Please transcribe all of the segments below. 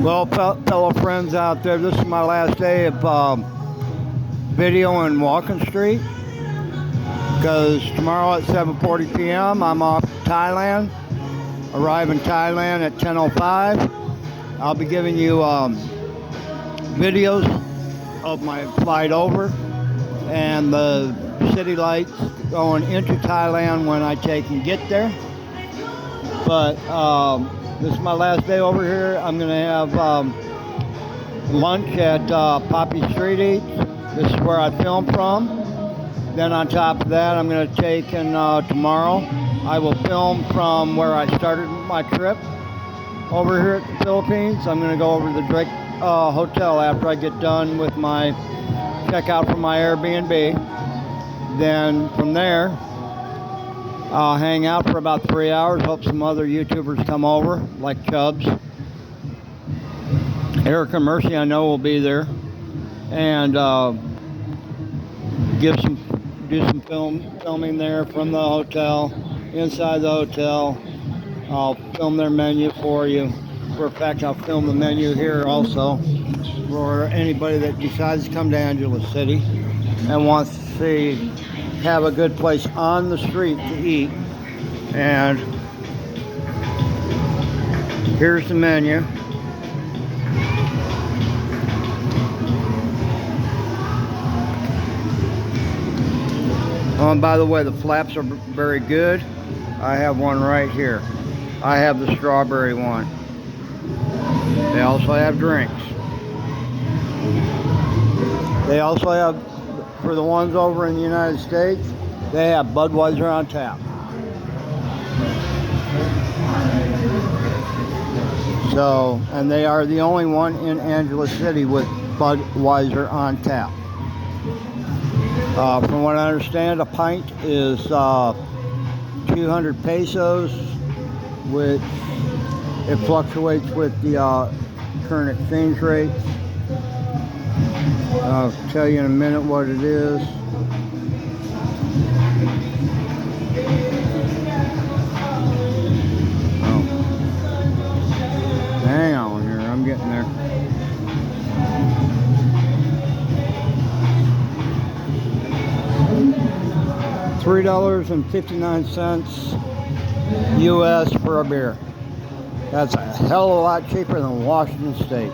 Well, fellow friends out there, this is my last day of video in Walking Street because tomorrow at 7:40 p.m. I'm off to Thailand. Arrive in Thailand at 10:05. I'll be giving you videos of my flight over and the city lights going into Thailand when I take and get there. But this is my last day over here. I'm going to have lunch at Poppy Street Eats. This is where I film from. Then on top of that, I'm going to take and tomorrow I will film from where I started my trip over here at the Philippines. I'm going to go over to the Drake Hotel after I get done with my checkout from my Airbnb. Then from there, I'll hang out for about 3 hours, hope some other YouTubers come over, like Chubbs. Erica Mercy, I know, will be there. And do some filming there from the hotel, inside the hotel. I'll film their menu for you. For a fact, I'll film the menu here also for anybody that decides to come to Angeles City and wants to have a good place on the street to eat. And here's the menu. Oh, and by the way, the flaps are very good. I have one right here. I have the strawberry one. They also have drinks. They also have, for the ones over in the United States, they have Budweiser on tap. So, and they are the only one in Angeles City with Budweiser on tap. From what I understand, a pint is 200 pesos, which it fluctuates with the current exchange rate. I'll tell you in a minute what it is. Oh. Hang on here, I'm getting there. $3.59 US for a beer. That's a hell of a lot cheaper than Washington State.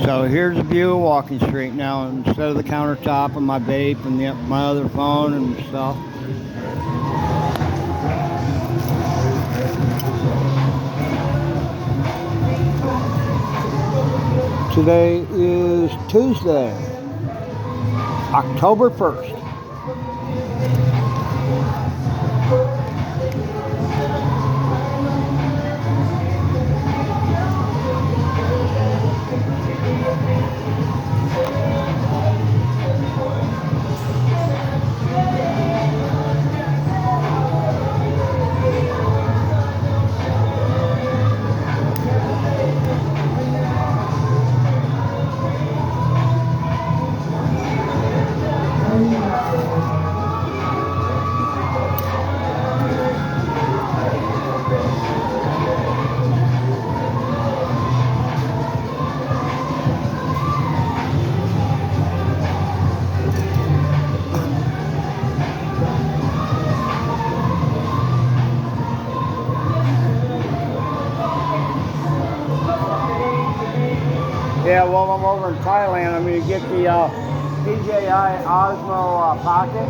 So here's a view of Walking Street now instead of the countertop and my vape and my other phone and stuff. Today is Tuesday, October 1st. Yeah, while I'm over in Thailand, I'm going to get the DJI Osmo Pocket.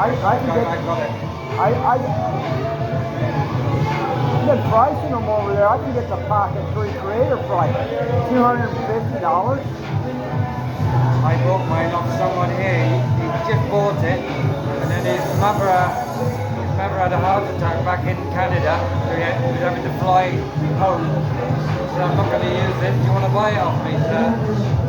I been pricing them over there. I can get the Pocket 3 Creator for like $250. I bought mine off someone here. He just bought it, and then his mother had a heart attack back in Canada, so he was having to fly home. So I'm not going to use this. Do you want to buy it off me, sir?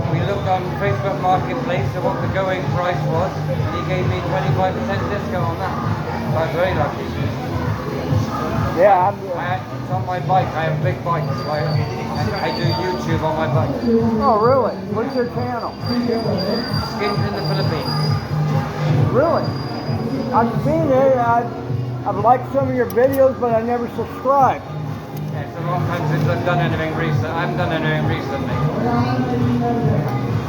We looked on Facebook Marketplace at what the going price was, and he gave me 25% discount on that. So I was very lucky. Yeah, it's on my bike. I have a big bike, so I do YouTube on my bike. Oh, really? What's your channel? Skins in the Philippines. Really? I've seen it. I've liked some of your videos, but I never subscribed. Yeah, it's a long time since I've done anything recent. I haven't done anything recently.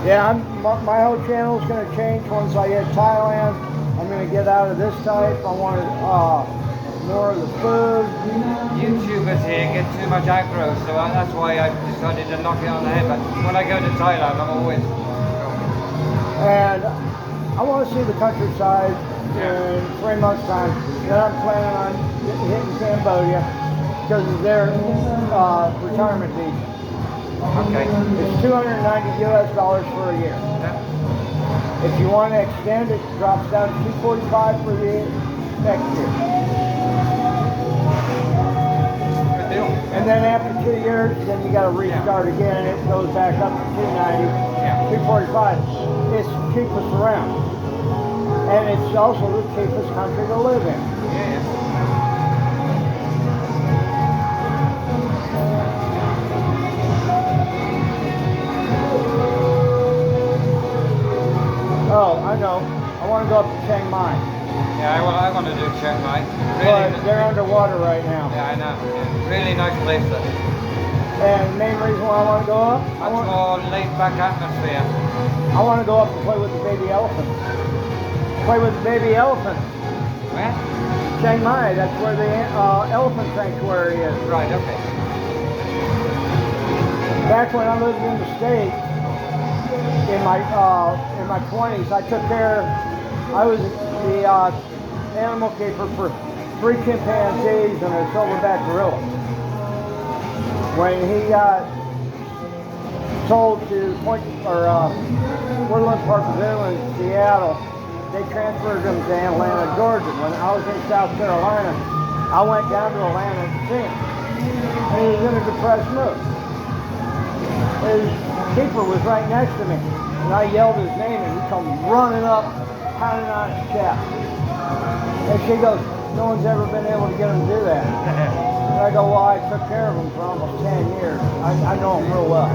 Yeah, my whole channel is going to change once I get Thailand. I'm going to get out of this type. I want more of the food. YouTubers here get too much aggro, so that's why I decided to knock it on the head. But when I go to Thailand, I'm always. And I want to see the countryside in 3 months' time. Then I'm planning on hitting Cambodia because of their retirement visa. Okay. It's $290 US for a year. Yeah. If you want to extend it, it drops down to $245 for the next year. Good deal. And then after 2 years, then you got to restart again. It goes back up to $290, $245. It's cheapest around, and it's also the cheapest country to live in. Yeah. Oh, I know. I want to go up to Chiang Mai. Yeah, I want to do Chiang Mai. But they're underwater right now. Yeah, I know. Yeah. Really nice place though. And the main reason why I want to go up, Much more laid back atmosphere. I want to go up and play with the baby elephant. Play with the baby elephant. Where? Chiang Mai, that's where the elephant sanctuary is. Right, okay. Back when I lived in the States, in my 20s, I was the animal keeper for 3 chimpanzees and a silverback gorilla. When he got sold to Woodland Park Zoo in Seattle, they transferred him to Atlanta, Georgia. When I was in South Carolina, I went down to Atlanta to see him. And he was in a depressed mood. His keeper was right next to me, and I yelled his name, and he come running up, pounding on his chest. And she goes, "No one's ever been able to get him to do that." And I go, "Well, I took care of him for almost 10 years. I know him real well."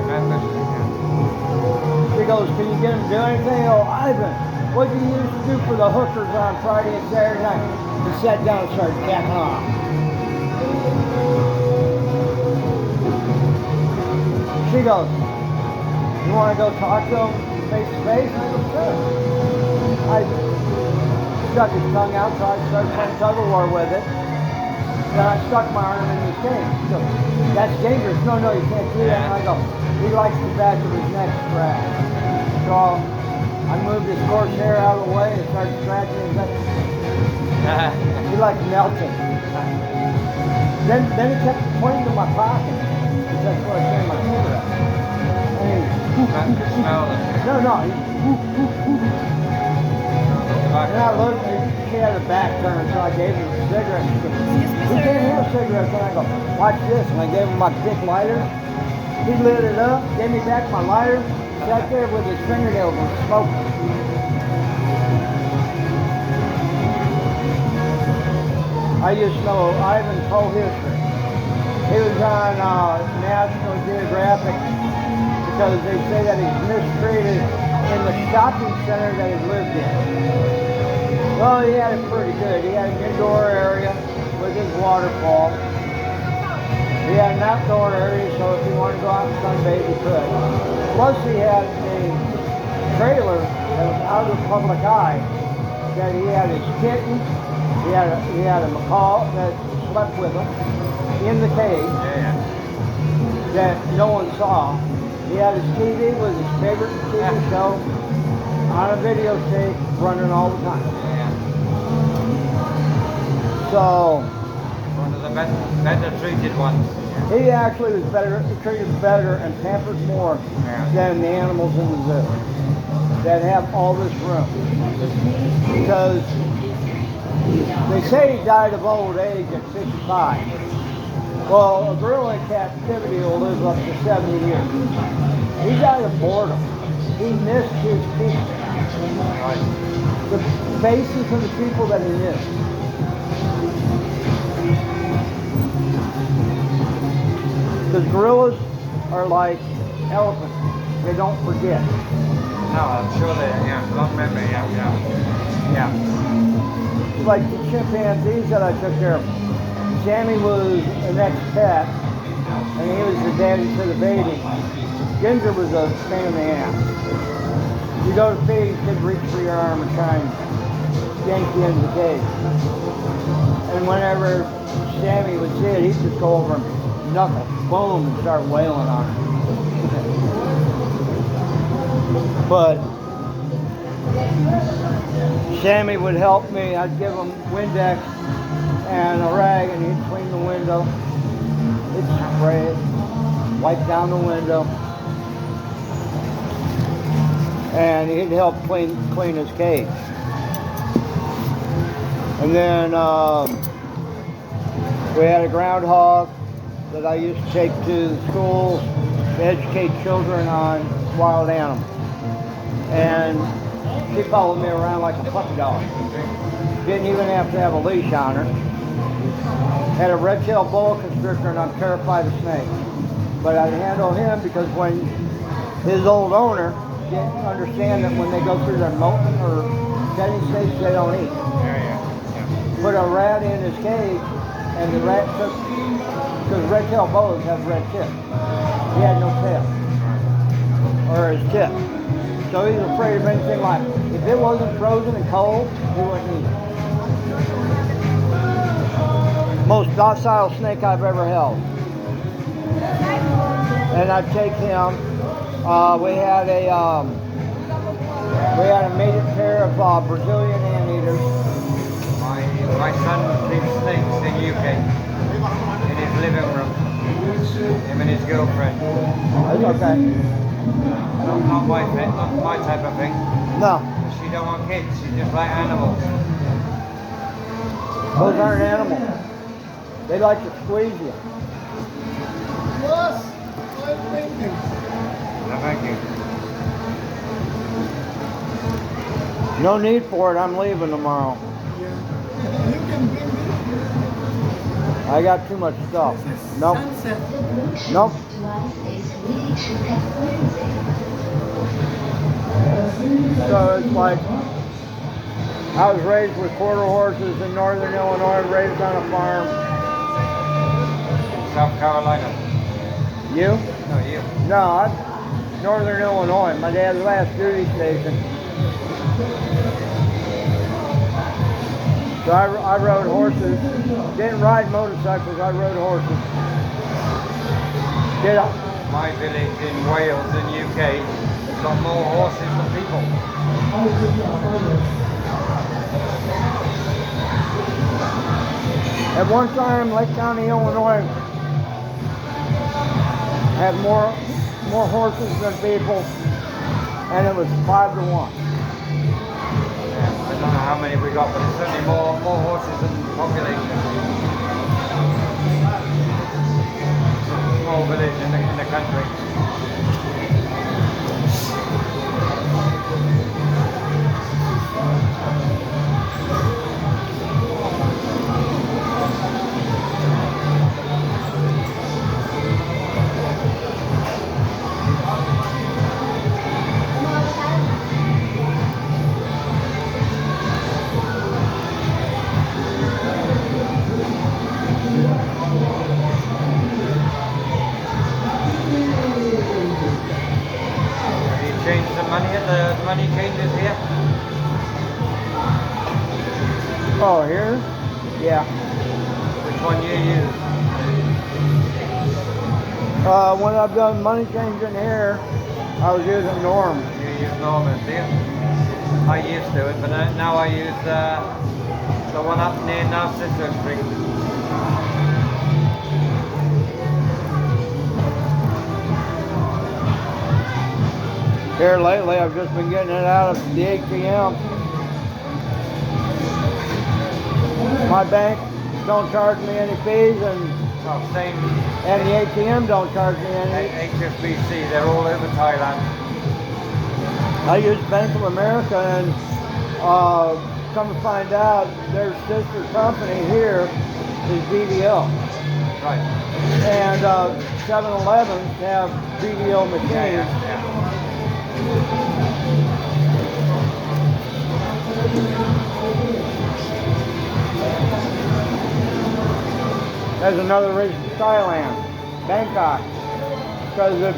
She goes, "Can you get him to do anything?" Oh, "Ivan, what did you used to do for the hookers on Friday and Saturday night?" He sat down and started jacking off. She goes, "You want to go talk to him face to face?" I go, "Sure." I stuck his tongue out, so I started playing tug of war with it. Then I stuck my arm in his chain. She goes, "That's dangerous." "No, you can't do that." And I go, "He likes the back of his neck scratched." So I moved his coarse hair out of the way and started scratching his neck. He like melted. Then he kept pointing to my pocket. That's where I carry my cigarette. No. And I looked, she had her back turned, so I gave him a cigarette. She goes, "We can't have cigarettes." And I go, "Watch this." And I gave him my thick lighter. He lit it up, gave me back my lighter, sat there with his fingernails and smoked. I just know Ivan's whole history. He was on National Geographic because they say that he's mistreated in the shopping center that he lived in. Well, he had it pretty good. He had an indoor area with his waterfall. He had an outdoor area, so if he wanted to go out and sunbathe, he could. Plus, he had a trailer that was out of the public eye. That he had his kitten. He had a macaw that slept with him in the cage that no one saw. He had his TV with his favorite TV show on a videotape running all the time. So One of the better treated ones. he actually was treated better and pampered more than the animals in the zoo that have all this room. Because they say he died of old age at 55. Well, a gorilla in captivity will live up to 70 years. He died of boredom. He missed his people. The faces of the people that he missed. Because gorillas are like elephants. They don't forget. No, I'm sure long memory, yeah. Like the chimpanzees that I took care of. Sammy was an ex-pet, and he was the daddy to the baby. Ginger was a pain in the ass. You go to feed, he'd reach for your arm and try and yank you into the cage. And whenever Sammy would see it, he'd just go over and knuckle, boom, and start wailing on her. But Sammy would help me. I'd give him Windex and a rag, and he'd clean the window. He'd spray it, wipe down the window, and he'd help clean his cage. And then we had a groundhog that I used to take to schools to educate children on wild animals. And she followed me around like a puppy dog. Didn't even have to have a leash on her. Had a red-tailed boa constrictor, and I'm terrified of snakes. But I'd handle him because when his old owner didn't understand that when they go through their molting or shedding stage, they don't eat. Put a rat in his cage, and the rat took, because red-tailed boas have red tips. He had no tail, or his tip. So he's afraid of anything like, if it wasn't frozen and cold, he wouldn't eat it. Most docile snake I've ever held. And I'd take him. We had a mated pair of Brazilian anteaters. My son keeps snakes in UK, in his living room. Him and his girlfriend. That's okay. Not my thing, not my type of thing. No. She don't want kids, she just like animals. Those aren't animals. They like to squeeze you. Yes, I'm thinking. No, thank you. No need for it. I'm leaving tomorrow. Yeah. You can bring me. I got too much stuff. Nope. Sunset. Nope. So it's like, I was raised with quarter horses in northern Illinois, raised on a farm. South Carolina. You? No, you. No, I'm northern Illinois, my dad's last duty station. So I rode horses. Didn't ride motorcycles, I rode horses. Did I? My village in Wales in UK has got more horses than people. At one time, Lake County, Illinois had more horses than people, and it was 5-1. Yeah, I don't know how many we got, but there's certainly more horses than population. Small village in the country. Change the money at the money changes here. Oh, here? Yeah. Which one you use? When I've done money changing here, I was using Norm. You use Norman, do you? I used to it, but now I use the one up near Narcissus Street. Here lately, I've just been getting it out of the ATM. My bank don't charge me any fees, and Well, same. the ATM don't charge me any. HSBC, they're all over Thailand. I use Bank of America, and come to find out, their sister company here is BDO. Right. And 7-Elevens have BDO machines. Yeah. That's another reason for Thailand. Bangkok. Because if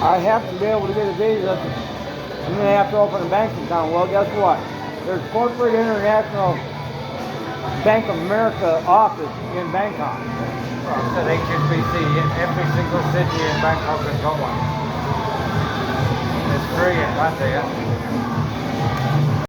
I have to be able to get a visa, I'm going to have to open a bank account. Well, guess what? There's Corporate International Bank of America office in Bangkok. Well, I said HSBC, every single city in Bangkok has got one. It's free in Pattaya.